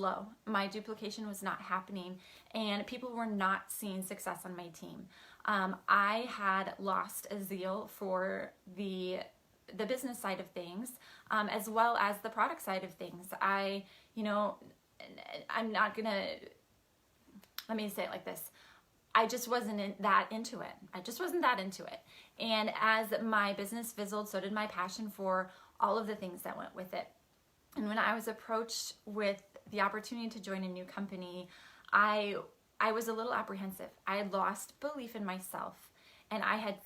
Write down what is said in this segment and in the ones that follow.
low. My duplication was not happening, and people were not seeing success on my team. I had lost a zeal for the business side of things, as well as the product side of things. I'm not gonna, let me say it like this. I just wasn't that into it. And as my business fizzled, so did my passion for all of the things that went with it. And when I was approached with the opportunity to join a new company, I was a little apprehensive. I had lost belief in myself, and I had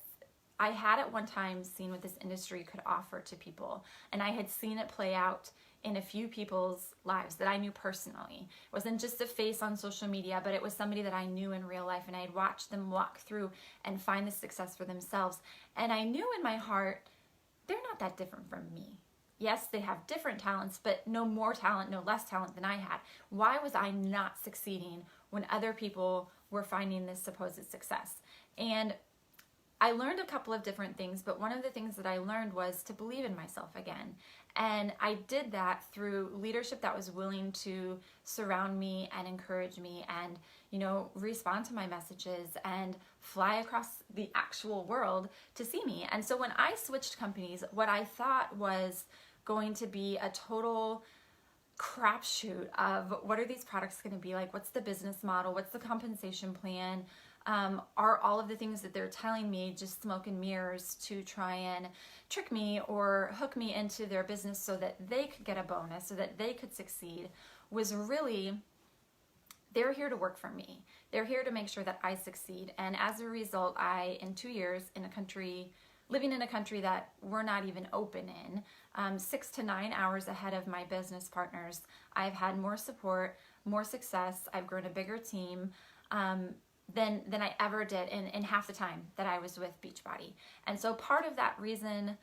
at one time seen what this industry could offer to people, and I had seen it play out in a few people's lives that I knew personally. It wasn't just a face on social media, but it was somebody that I knew in real life, and I had watched them walk through and find the success for themselves. And I knew in my heart, they're not that different from me. Yes, they have different talents, but no more talent, no less talent than I had. Why was I not succeeding when other people were finding this supposed success? And I learned a couple of different things, but one of the things that I learned was to believe in myself again. And I did that through leadership that was willing to surround me and encourage me and, respond to my messages and fly across the actual world to see me. And so when I switched companies, what I thought was going to be a total crapshoot of what are these products going to be like? What's the business model? What's the compensation plan? Are all of the things that they're telling me just smoke and mirrors to try and trick me or hook me into their business so that they could get a bonus, so that they could succeed, was really, they're here to work for me. They're here to make sure that I succeed. And as a result, in 2 years, living in a country that we're not even open in, 6 to 9 hours ahead of my business partners, I've had more support, more success. I've grown a bigger team than I ever did in half the time that I was with Beachbody. And so part of that reason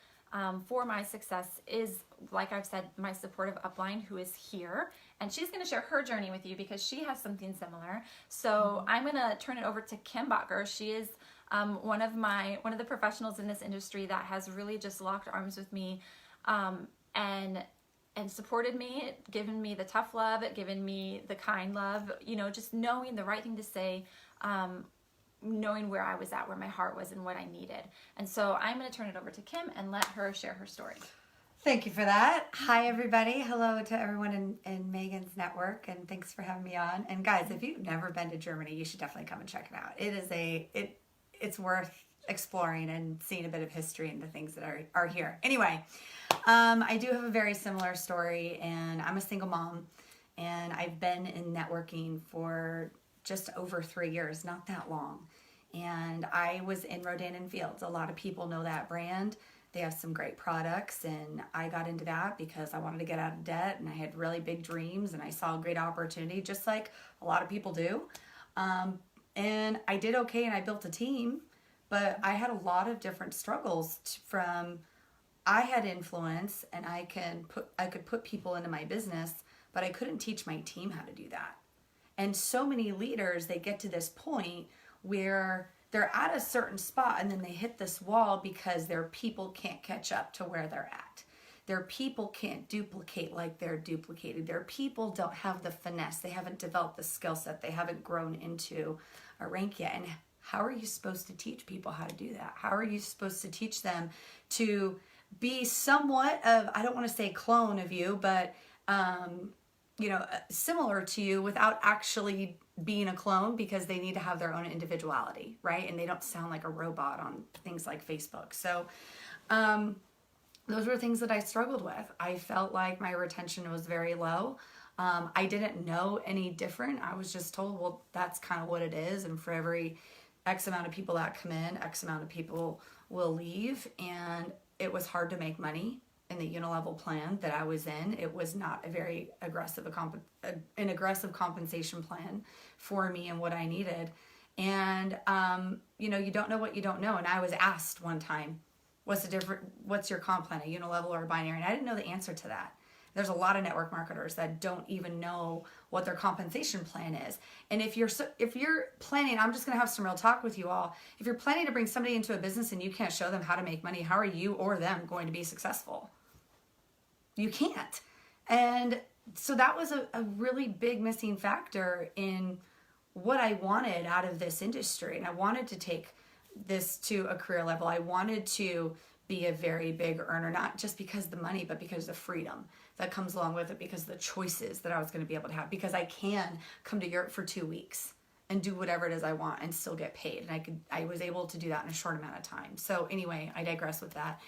for my success is, like I've said, my supportive upline who is here, and she's going to share her journey with you because she has something similar. So I'm going to turn it over to Kim Bacher. She is one of the professionals in this industry that has really just locked arms with me and supported me, given me the tough love, given me the kind love, just knowing the right thing to say, knowing where I was at, where my heart was, and what I needed. And so I'm going to turn it over to Kim and let her share her story. Thank you for that. Hi, everybody. Hello to everyone in Megan's network, and thanks for having me on. And guys, if you've never been to Germany, you should definitely come and check it out. It's worth exploring and seeing a bit of history and the things that are here. Anyway, I do have a very similar story, and I'm a single mom, and I've been in networking for just over 3 years, not that long. And I was in Rodan & Fields. A lot of people know that brand. They have some great products, and I got into that because I wanted to get out of debt, and I had really big dreams, and I saw a great opportunity, just like a lot of people do. And I did okay, and I built a team, but I had a lot of different struggles I had influence, and I could put people into my business, but I couldn't teach my team how to do that. And so many leaders, they get to this point where they're at a certain spot and then they hit this wall because their people can't catch up to where they're at. Their people can't duplicate like they're duplicated. Their people don't have the finesse. They haven't developed the skill set. They haven't grown into a rank yet. And how are you supposed to teach people how to do that? How are you supposed to teach them to be somewhat of, I don't want to say clone of you, but similar to you without actually being a clone, because they need to have their own individuality, right? And they don't sound like a robot on things like Facebook. So those were things that I struggled with. I felt like my retention was very low. I didn't know any different. I was just told, well, that's kind of what it is. And for every X amount of people that come in, X amount of people will leave. And it was hard to make money in the unilevel plan that I was in. It was not a very aggressive compensation plan for me and what I needed. And, you don't know what you don't know. And I was asked one time, what's your comp plan, a unilevel or a binary? And I didn't know the answer to that. There's a lot of network marketers that don't even know what their compensation plan is. And if you're planning, I'm just going to have some real talk with you all. If you're planning to bring somebody into a business and you can't show them how to make money, how are you or them going to be successful? You can't. And so that was a really big missing factor in what I wanted out of this industry. And I wanted to take this to a career level. I wanted to be a very big earner, not just because of the money, but because of the freedom that comes along with it, because of the choices that I was going to be able to have, because I can come to Europe for 2 weeks and do whatever it is I want and still get paid. And I was able to do that in a short amount of time. So anyway, I digress with that.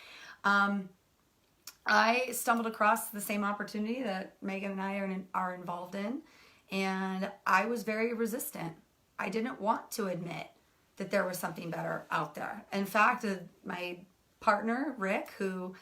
I stumbled across the same opportunity that Megan and I are involved in, and I was very resistant. I didn't want to admit that there was something better out there. In fact, my partner, Rick, who,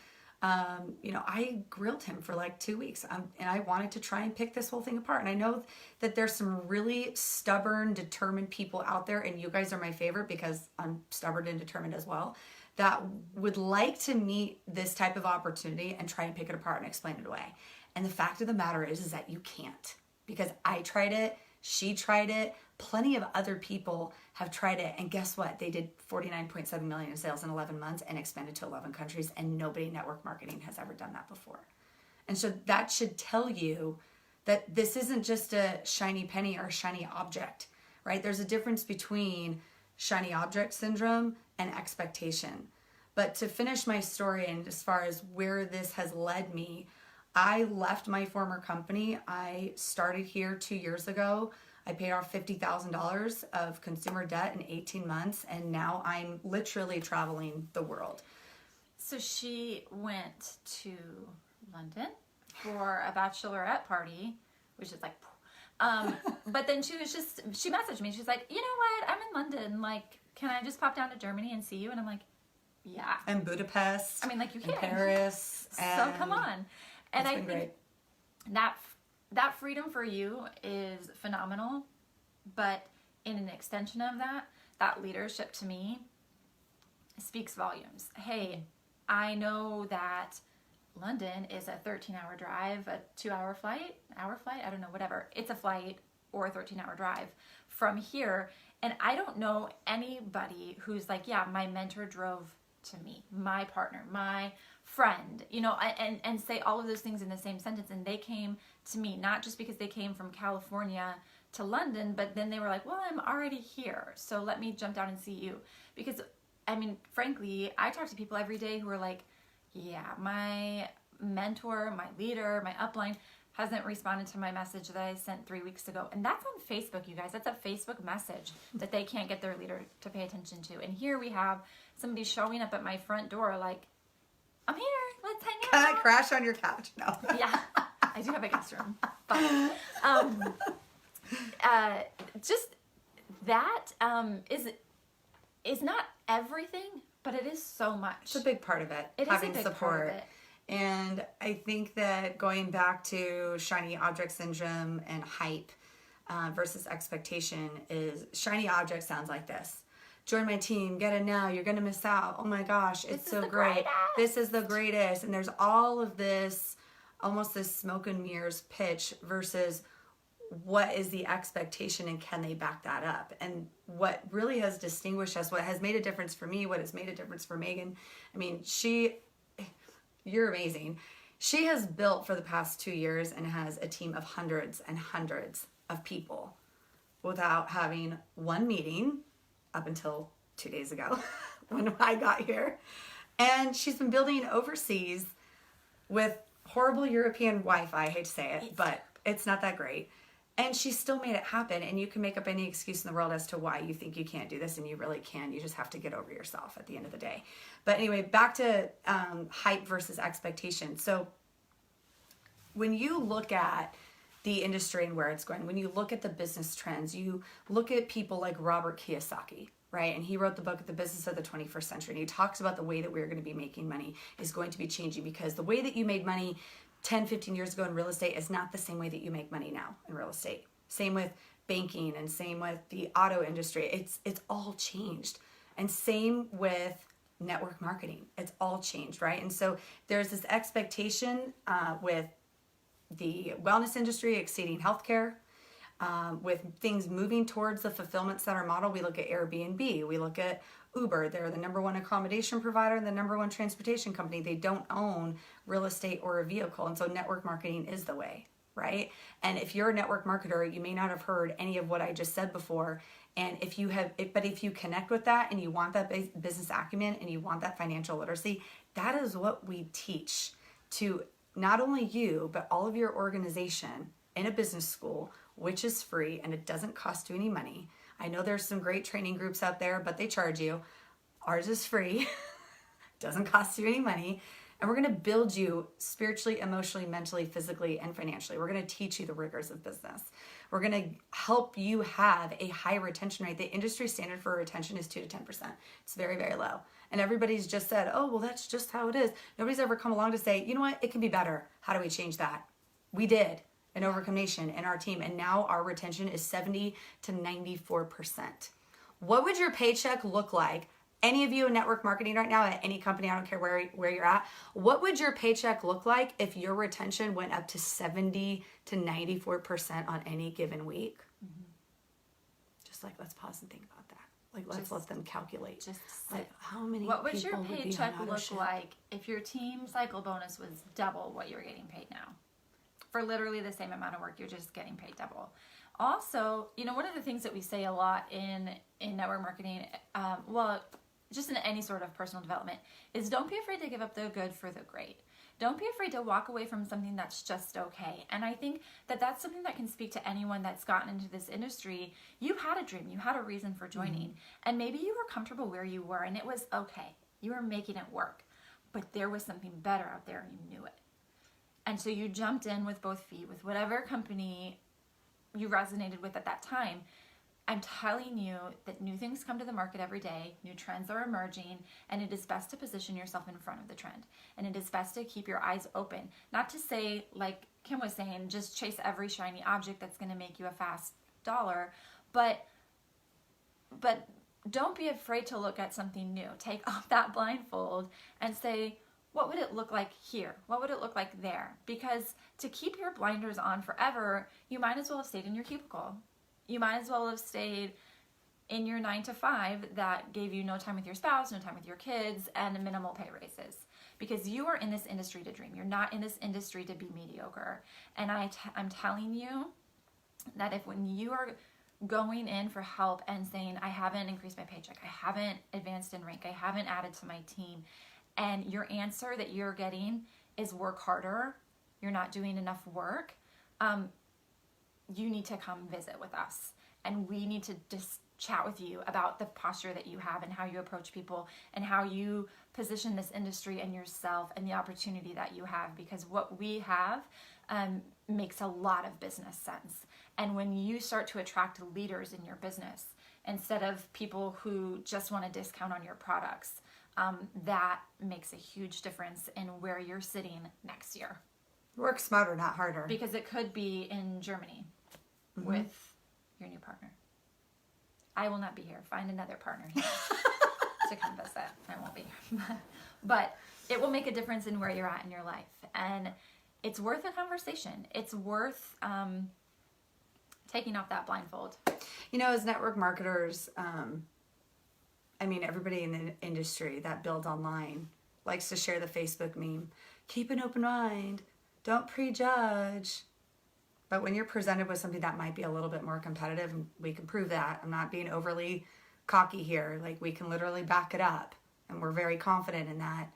I grilled him for like 2 weeks, and I wanted to try and pick this whole thing apart. And I know that there's some really stubborn, determined people out there, and you guys are my favorite because I'm stubborn and determined as well, that would like to meet this type of opportunity and try and pick it apart and explain it away. And the fact of the matter is that you can't, because I tried it, she tried it, plenty of other people have tried it, and guess what? They did 49.7 million in sales in 11 months and expanded to 11 countries, and nobody in network marketing has ever done that before. And so that should tell you that this isn't just a shiny penny or a shiny object, right? There's a difference between shiny object syndrome and expectation. But to finish my story, and as far as where this has led me, I left my former company. I started here 2 years ago. I paid off $50,000 of consumer debt in 18 months, and now I'm literally traveling the world. So she went to London for a bachelorette party, which is like, but then she messaged me. She's like, you know what? I'm in London. Like, can I just pop down to Germany and see you? And I'm like, yeah. And Budapest. I mean, like, you and can. Paris. So come on. And I think great. that freedom for you is phenomenal. But in an extension of that leadership to me speaks volumes. Hey, I know that London is a 13-hour drive, a 2-hour flight, I don't know, whatever. It's a flight or a 13-hour drive from here. And I don't know anybody who's like, yeah, my mentor drove to me, my partner, my friend, and say all of those things in the same sentence. And they came to me, not just because they came from California to London, but then they were like, well, I'm already here, so let me jump down and see you. Because, I mean, frankly, I talk to people every day who are like, yeah, my mentor, my leader, my upline hasn't responded to my message that I sent 3 weeks ago. And that's on Facebook, you guys. That's a Facebook message that they can't get their leader to pay attention to. And here we have somebody showing up at my front door like, I'm here, let's hang out. Can I crash on your couch? No. Yeah, I do have a guest room. But, just that is not everything, but it is so much. It's a big part of it. It having is a big support. part of it. And I think that going back to shiny object syndrome and hype versus expectation is shiny object sounds like this. Join my team, get it now, you're going to miss out. Oh my gosh, it's so great. This is the greatest. And there's all of this, almost this smoke and mirrors pitch versus what is the expectation and can they back that up? And what really has distinguished us, what has made a difference for me, what has made a difference for Megan, I mean, you're amazing. She has built for the past 2 years and has a team of hundreds and hundreds of people without having one meeting up until 2 days ago when I got here. And she's been building overseas with horrible European Wi-Fi. I hate to say it, but it's not that great. And she still made it happen. And you can make up any excuse in the world as to why you think you can't do this, and you really can. You just have to get over yourself at the end of the day. But anyway, back to hype versus expectation. So when you look at the industry and where it's going, when you look at the business trends, you look at people like Robert Kiyosaki, right? And he wrote the book, The Business of the 21st Century. And he talks about the way that we're going to be making money is going to be changing, because the way that you made money 10, 15 years ago in real estate is not the same way that you make money now in real estate. Same with banking and same with the auto industry. It's all changed. And same with network marketing. It's all changed, right? And so there's this expectation with the wellness industry exceeding healthcare, with things moving towards the fulfillment center model. We look at Airbnb, we look at Uber. They're the number one accommodation provider and the number one transportation company. They don't own real estate or a vehicle. And so network marketing is the way. right? And if you're a network marketer, you may not have heard any of what I just said before. And if you connect with that and you want that business acumen and you want that financial literacy, that is what we teach to not only you, but all of your organization in a business school, which is free and it doesn't cost you any money. I know there's some great training groups out there, but they charge you. Ours is free, doesn't cost you any money. And we're going to build you spiritually, emotionally, mentally, physically, and financially. We're going to teach you the rigors of business. We're going to help you have a high retention rate. The industry standard for retention is 2 to 10%. It's very, very low. And everybody's just said, oh, well, that's just how it is. Nobody's ever come along to say, you know what, it can be better. How do we change that? We did in Overcome Nation in our team. And now our retention is 70 to 94%. What would your paycheck look like? Any of you in network marketing right now at any company, I don't care where you're at, what would your paycheck look like if your retention went up to 70 to 94% on any given week? Mm-hmm. Just like, let's pause and think about that. Like, let's let them calculate. Just like, how many what would your people paycheck would be on look like if your team cycle bonus was double what you're getting paid now? For literally the same amount of work, you're just getting paid double. Also, you know, one of the things that we say a lot in network marketing, just in any sort of personal development, is don't be afraid to give up the good for the great. Don't be afraid to walk away from something that's just okay. And I think that that's something that can speak to anyone that's gotten into this industry. You had a dream, you had a reason for joining, and maybe you were comfortable where you were and it was okay. You were making it work, but there was something better out there and you knew it. And so you jumped in with both feet, with whatever company you resonated with at that time. I'm telling you that new things come to the market every day, new trends are emerging, and it is best to position yourself in front of the trend. And it is best to keep your eyes open. Not to say, like Kim was saying, just chase every shiny object that's going to make you a fast dollar, but don't be afraid to look at something new. Take off that blindfold and say, what would it look like here? What would it look like there? Because to keep your blinders on forever, you might as well have stayed in your cubicle. You might as well have stayed in your 9 to 5 that gave you no time with your spouse, no time with your kids, and minimal pay raises. Because you are in this industry to dream. You're not in this industry to be mediocre. And I'm telling you that if when you are going in for help and saying, I haven't increased my paycheck, I haven't advanced in rank, I haven't added to my team, and your answer that you're getting is work harder, you're not doing enough work, you need to come visit with us. And we need to just chat with you about the posture that you have and how you approach people and how you position this industry and yourself and the opportunity that you have. Because what we have makes a lot of business sense. And when you start to attract leaders in your business, instead of people who just want a discount on your products, that makes a huge difference in where you're sitting next year. Work smarter, not harder. Because it could be in Germany with your new partner. I will not be here. Find another partner here to come visit. I won't be here. But it will make a difference in where you're at in your life. And it's worth a conversation. It's worth taking off that blindfold. You know, as network marketers, everybody in the industry that builds online likes to share the Facebook meme. Keep an open mind. Don't prejudge. But when you're presented with something that might be a little bit more competitive, and we can prove that. I'm not being overly cocky here. Like, we can literally back it up. And we're very confident in that.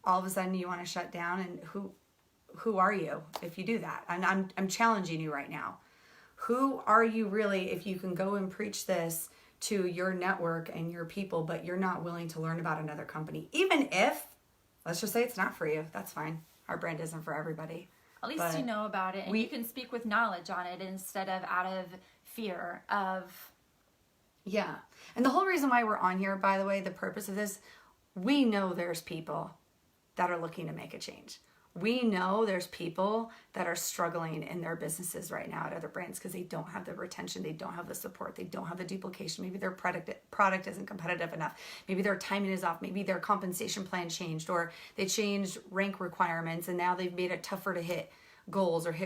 All of a sudden you want to shut down, and who are you if you do that? And I'm challenging you right now. Who are you really if you can go and preach this to your network and your people, but you're not willing to learn about another company? Even if, let's just say it's not for you, that's fine. Our brand isn't for everybody. At least you know about it, and you can speak with knowledge on it instead of out of fear of... Yeah. And the whole reason why we're on here, by the way, the purpose of this, we know there's people that are looking to make a change. We know there's people that are struggling in their businesses right now at other brands because they don't have the retention, they don't have the support, they don't have the duplication. Maybe their product isn't competitive enough. Maybe their timing is off. Maybe their compensation plan changed, or they changed rank requirements and now they've made it tougher to hit goals or hit